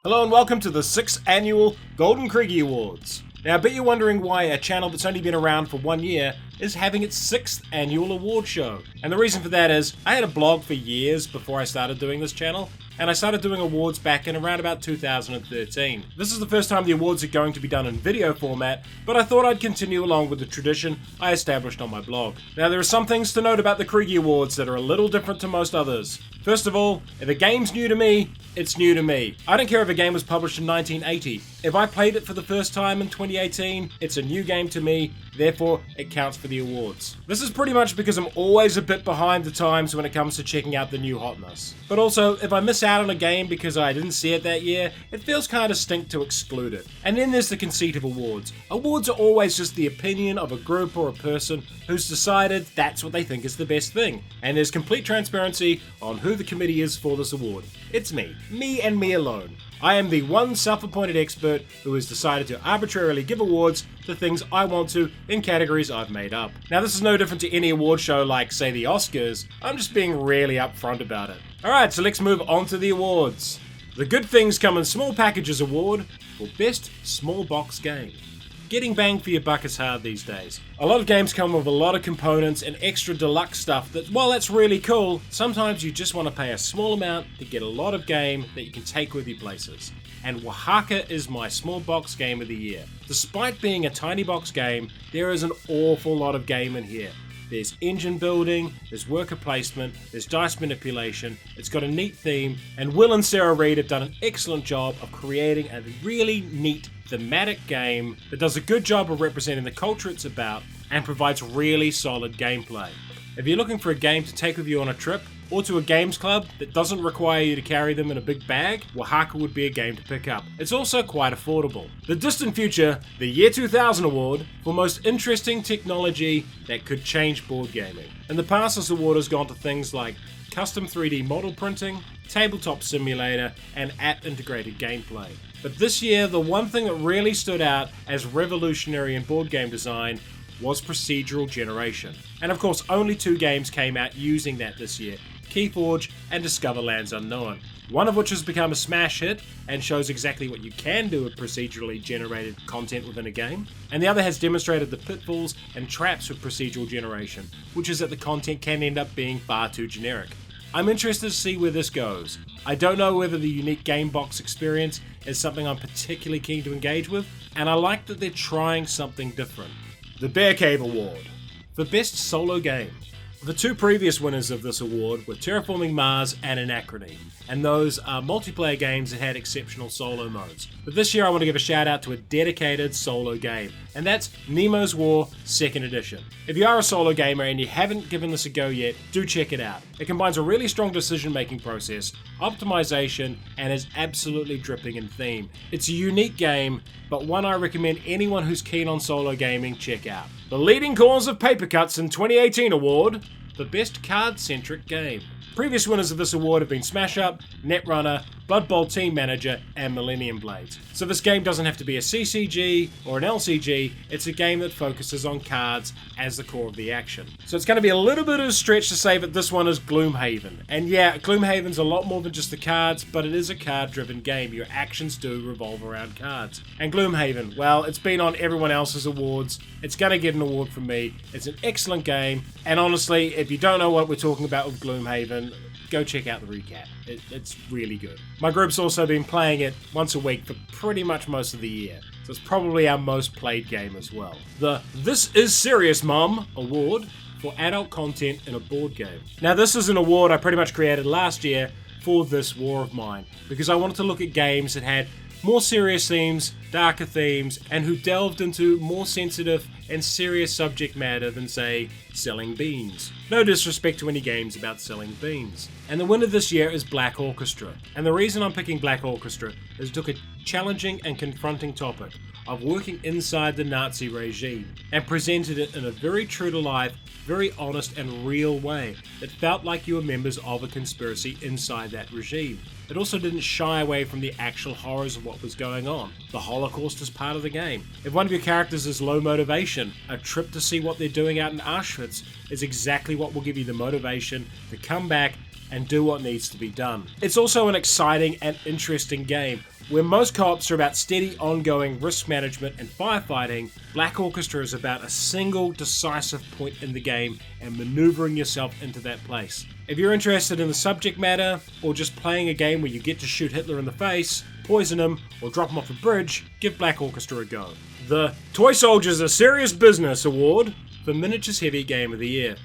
Hello and welcome to the 6th annual Golden Kriegy Awards. Now I bet you're wondering why a channel that's only been around for 1 year is having its 6th annual award show. And the reason for that is, I had a blog for years before I started doing this channel, and I started doing awards back in around about 2013. This is the first time the awards are going to be done in video format, but I thought I'd continue along with the tradition I established on my blog. Now there are some things to note about the Kriegy Awards that are a little different to most others. First of all, if a game's new to me, it's new to me. I don't care if a game was published in 1980. If I played it for the first time in 2018, it's a new game to me, therefore it counts for the awards. This is pretty much because I'm always a bit behind the times when it comes to checking out the new hotness. But also, if I miss out on a game because I didn't see it that year, it feels kinda stink to exclude it. And then there's the conceit of awards. Awards are always just the opinion of a group or a person who's decided that's what they think is the best thing. And there's complete transparency on who the committee is for this award. It's me and me alone. I am the one self-appointed expert who has decided to arbitrarily give awards to things I want to in categories I've made up. Now this is no different to any award show like, say, the Oscars. I'm just being really upfront about it. Alright, so let's move on to the awards. The Good Things Come in Small Packages Award for Best Small Box Game. Getting bang for your buck is hard these days. A lot of games come with a lot of components and extra deluxe stuff that, while that's really cool, sometimes you just want to pay a small amount to get a lot of game that you can take with you places. And Oaxaca is my small box game of the year. Despite being a tiny box game, there is an awful lot of game in here. There's engine building, there's worker placement, there's dice manipulation, it's got a neat theme, and Will and Sarah Reed have done an excellent job of creating a really neat thematic game that does a good job of representing the culture it's about and provides really solid gameplay. If you're looking for a game to take with you on a trip, or to a games club that doesn't require you to carry them in a big bag, Oaxaca would be a game to pick up. It's also quite affordable. The Distant Future, the Year 2000 Award for Most Interesting Technology That Could Change Board Gaming. In the past, this award has gone to things like custom 3D model printing, tabletop simulator, and app-integrated gameplay. But this year, the one thing that really stood out as revolutionary in board game design was procedural generation. And of course, only 2 games came out using that this year, Keyforge and Discover Lands Unknown, one of which has become a smash hit and shows exactly what you can do with procedurally generated content within a game, and the other has demonstrated the pitfalls and traps with procedural generation, which is that the content can end up being far too generic. I'm interested to see where this goes. I don't know whether the unique game box experience is something I'm particularly keen to engage with, and I like that they're trying something different. The Bear Cave Award for Best Solo Game. The 2 previous winners of this award were Terraforming Mars and Anachrony, and those are multiplayer games that had exceptional solo modes. But this year I want to give a shout out to a dedicated solo game, and that's Nemo's War 2nd Edition. If you are a solo gamer and you haven't given this a go yet, do check it out. It combines a really strong decision-making process, optimization, and is absolutely dripping in theme. It's a unique game, but one I recommend anyone who's keen on solo gaming check out. The Leading Cause of Paper Cuts in 2018 Award for Best Card-Centric Game. Previous winners of this award have been Smash Up, Netrunner, Blood Bowl Team Manager, and Millennium Blades. So this game doesn't have to be a CCG or an LCG, it's a game that focuses on cards as the core of the action. So it's going to be a little bit of a stretch to say that this one is Gloomhaven. And yeah, Gloomhaven's a lot more than just the cards, but it is a card-driven game. Your actions do revolve around cards. And Gloomhaven, well, it's been on everyone else's awards. It's going to get an award from me. It's an excellent game, and honestly, if you don't know what we're talking about with Gloomhaven, go check out the recap. It's really good. My group's also been playing it once a week for pretty much most of the year, so it's probably our most played game as well. The This Is Serious Mom Award for adult content in a board game. Now this is an award I pretty much created last year for this war of mine, because I wanted to look at games that had more serious themes, darker themes, and who delved into more sensitive and serious subject matter than, say, selling beans. No disrespect to any games about selling beans. And the winner this year is Black Orchestra. And the reason I'm picking Black Orchestra is it took a challenging and confronting topic of working inside the Nazi regime and presented it in a very true-to-life, very honest and real way that felt like you were members of a conspiracy inside that regime. It also didn't shy away from the actual horrors of what was going on. The Holocaust is part of the game. If one of your characters is low motivation, a trip to see what they're doing out in Auschwitz is exactly what will give you the motivation to come back and do what needs to be done. It's also an exciting and interesting game, Where most co-ops are about steady, ongoing risk management and firefighting, Black Orchestra is about a single decisive point in the game and maneuvering yourself into that place. If you're interested in the subject matter, or just playing a game where you get to shoot Hitler in the face, poison him, or drop him off a bridge, give Black Orchestra a go. The Toy Soldiers Are Serious Business Award for Miniatures Heavy Game of the Year.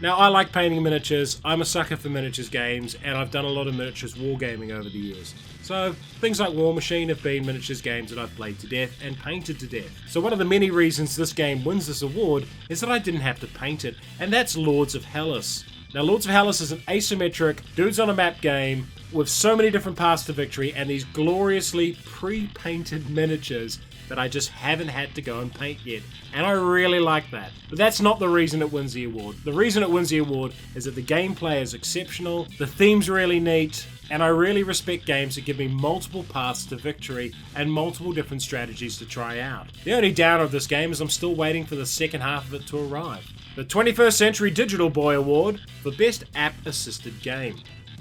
Now, I like painting miniatures, I'm a sucker for miniatures games, and I've done a lot of miniatures wargaming over the years. So, things like War Machine have been miniatures games that I've played to death and painted to death. So one of the many reasons this game wins this award is that I didn't have to paint it, and that's Lords of Hellas. Now, Lords of Hellas is an asymmetric, dudes on a map game with so many different paths to victory and these gloriously pre-painted miniatures that I just haven't had to go and paint yet. And I really like that. But that's not the reason it wins the award. The reason it wins the award is that the gameplay is exceptional, the theme's really neat, and I really respect games that give me multiple paths to victory and multiple different strategies to try out. The only downer of this game is I'm still waiting for the second half of it to arrive. The 21st Century Digital Boy Award for Best App-Assisted Game.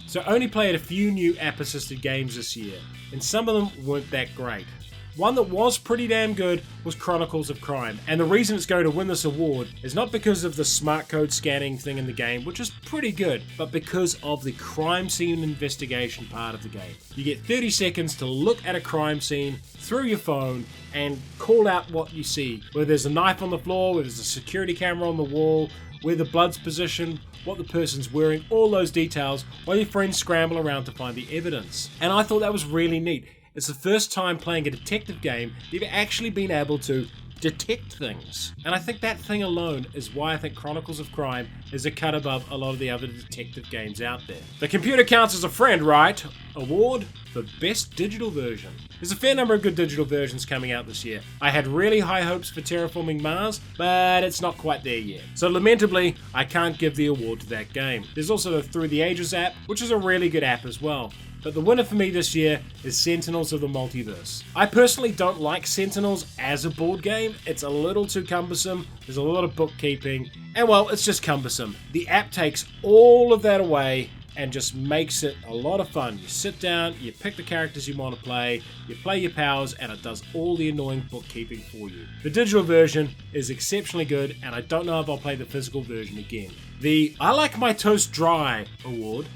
So I only played a few new app-assisted games this year, and some of them weren't that great. One that was pretty damn good was Chronicles of Crime, and the reason it's going to win this award is not because of the smart code scanning thing in the game, which is pretty good, but because of the crime scene investigation part of the game. You get 30 seconds to look at a crime scene through your phone and call out what you see, whether there's a knife on the floor, whether there's a security camera on the wall, where the blood's positioned, what the person's wearing, all those details, while your friends scramble around to find the evidence. And I thought that was really neat. It's the first time playing a detective game that you've actually been able to detect things. And I think that thing alone is why I think Chronicles of Crime is a cut above a lot of the other detective games out there. The Computer Counts as a Friend, right? Award for Best Digital Version. There's a fair number of good digital versions coming out this year. I had really high hopes for Terraforming Mars, but it's not quite there yet. So lamentably, I can't give the award to that game. There's also the Through the Ages app, which is a really good app as well. But the winner for me this year is Sentinels of the Multiverse. I personally don't like Sentinels as a board game. It's a little too cumbersome, there's a lot of bookkeeping, and well, it's just cumbersome. The app takes all of that away and just makes it a lot of fun. You sit down, you pick the characters you want to play, you play your powers, and it does all the annoying bookkeeping for you. The digital version is exceptionally good, and I don't know if I'll play the physical version again. The I Like My Toast Dry award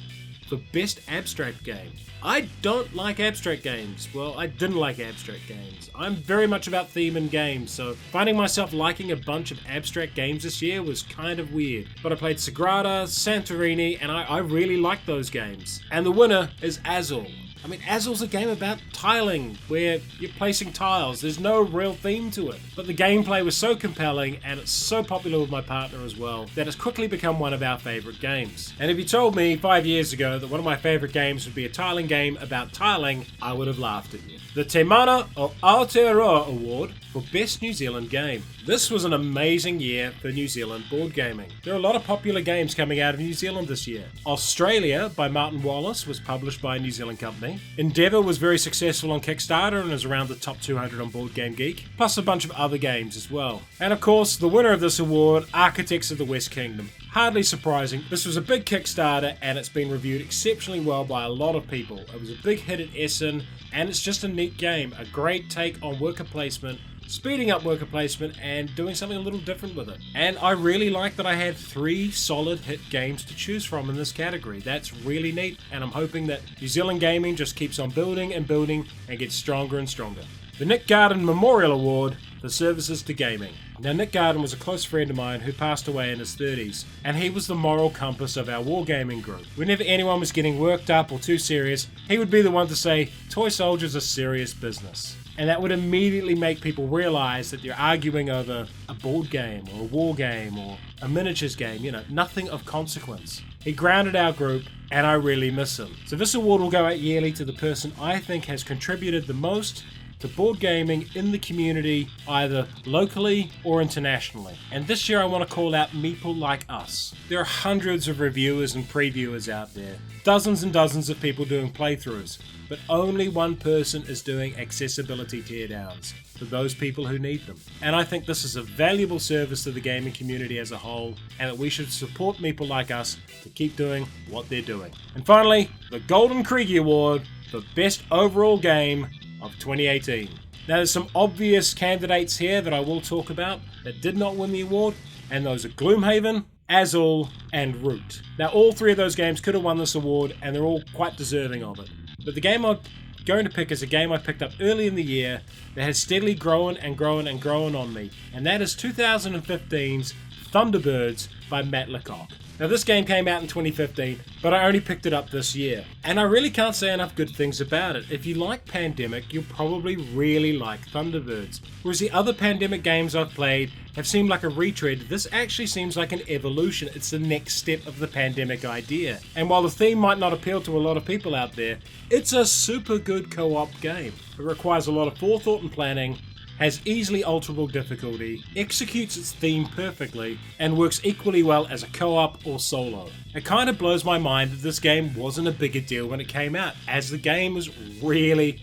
for Best Abstract Game. I don't like abstract games. Well, I didn't like abstract games. I'm very much about theme in games, so finding myself liking a bunch of abstract games this year was kind of weird. But I played Sagrada, Santorini, and I really liked those games. And the winner is Azul. I mean, Azul's a game about tiling, where you're placing tiles. There's no real theme to it. But the gameplay was so compelling, and it's so popular with my partner as well, that it's quickly become one of our favourite games. And if you told me 5 years ago that one of my favourite games would be a tiling game about tiling, I would have laughed at you. The Te Mana o Aotearoa Award for Best New Zealand Game. This was an amazing year for New Zealand board gaming. There are a lot of popular games coming out of New Zealand this year. Australia by Martin Wallace was published by a New Zealand company. Endeavour was very successful on Kickstarter and is around the top 200 on Board Game Geek, plus a bunch of other games as well. And of course, the winner of this award, Architects of the West Kingdom. Hardly surprising, this was a big Kickstarter and it's been reviewed exceptionally well by a lot of people. It was a big hit at Essen, and it's just a neat game, a great take on worker placement, speeding up worker placement and doing something a little different with it. And I really like that I had 3 solid hit games to choose from in this category. That's really neat, and I'm hoping that New Zealand gaming just keeps on building and building and gets stronger and stronger. The Nick Garden Memorial Award for Services to Gaming. Now, Nick Garden was a close friend of mine who passed away in his 30s, and he was the moral compass of our wargaming group. Whenever anyone was getting worked up or too serious, he would be the one to say, "Toy soldiers are serious business." And that would immediately make people realize that you're arguing over a board game or a war game or a miniatures game, nothing of consequence. He grounded our group, and I really miss him. So this award will go out yearly to the person I think has contributed the most to board gaming in the community, either locally or internationally. And this year I want to call out Meeple Like Us. There are hundreds of reviewers and previewers out there, dozens and dozens of people doing playthroughs, but only one person is doing accessibility teardowns for those people who need them. And I think this is a valuable service to the gaming community as a whole, and that we should support Meeple Like Us to keep doing what they're doing. And finally, the Golden Kriegy Award for Best Overall Game of 2018. Now there's some obvious candidates here that I will talk about that did not win the award, and those are Gloomhaven, Azul, and Root. Now all three of those games could have won this award, and they're all quite deserving of it. But the game I'm going to pick is a game I picked up early in the year that has steadily grown and grown and grown on me, and that is 2015's Thunderbirds by Matt Leacock. Now this game came out in 2015, but I only picked it up this year, and I really can't say enough good things about it. If you like Pandemic, you'll probably really like Thunderbirds. Whereas the other Pandemic games I've played have seemed like a retread, this actually seems like an evolution. It's the next step of the Pandemic idea. And while the theme might not appeal to a lot of people out there, it's a super good co-op game. It requires a lot of forethought and planning, has easily alterable difficulty, executes its theme perfectly, and works equally well as a co-op or solo. It kind of blows my mind that this game wasn't a bigger deal when it came out, as the game was really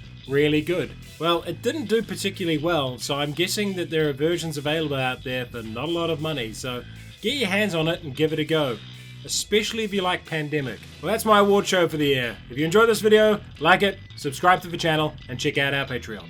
good. Well, it didn't do particularly well, so I'm guessing that there are versions available out there for not a lot of money, so get your hands on it and give it a go, especially if you like Pandemic. Well, that's my award show for the year. If you enjoyed this video, like it, subscribe to the channel, and check out our Patreon.